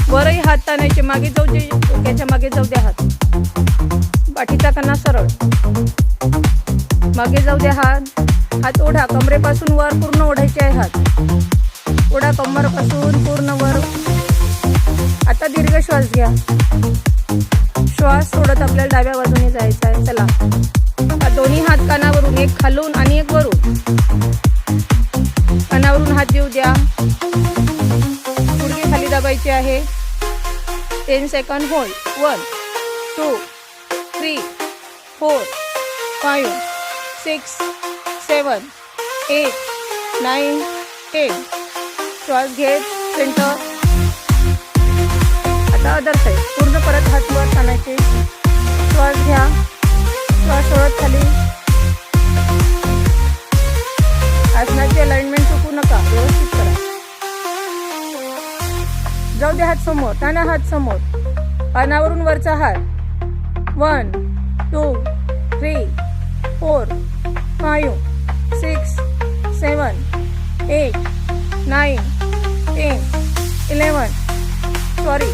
वरही हात ताणायचे, मागे जाऊ दे, डोक्याच्या मागे जाऊ द्या हात, पाठीचा कणा सरळ, मागे जाऊ द्या हात, हात ओढा, कमरेपासून वर पूर्ण ओढायचे आहे हात, ओढा कमरेपासून पूर्ण वर. आता दीर्घ श्वास घ्या, श्वास सोडत आपल्याला डाव्या बाजूने जायचं आहे. चला, दोन्ही हात कानावरून, एक खालून आणि एक वरून, कानावरून हात देऊ द्या, गुडघे खाली दाबायचे आहे. 10 सेकंड होल्ड. 1 2 3 4 5 6 7 8 9 10. श्वास घेत सेंटर. आता अदर साईड, पूर्ण परत हात वर ताणायचे, श्वास घ्या, श्वास सोडत खाली. आसनाची अलाइनमेंट चुकू नका, व्यवस्थित करा. जाऊ दे हात समोर, ताना हात समोर, कानावरून वरचा हात. 1 2 3 4 5 6 7 8 9 10 11. Sorry,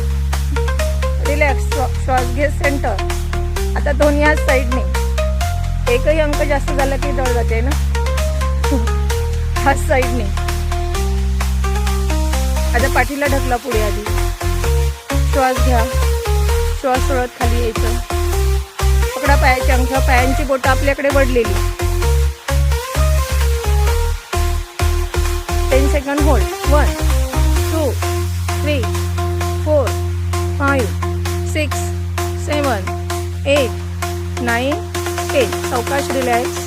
relax. श्वास घे सेंटर. आता दोन्ही हात साईडने, एकही अंक जास्त झाला की जवळ जाते ना, हात साईडने. आता पाठीला ढकला पुढे. आधी श्वास घ्या, श्वास सोडत खाली यायचं. पकडा पायाची अंगठ्या, पायांची बोटं आपल्याकडे वळलेली. 10 सेकंड होल्ड. 1 2 3 4 5 6 7 8 9 10. सावकाश रिलॅक्स.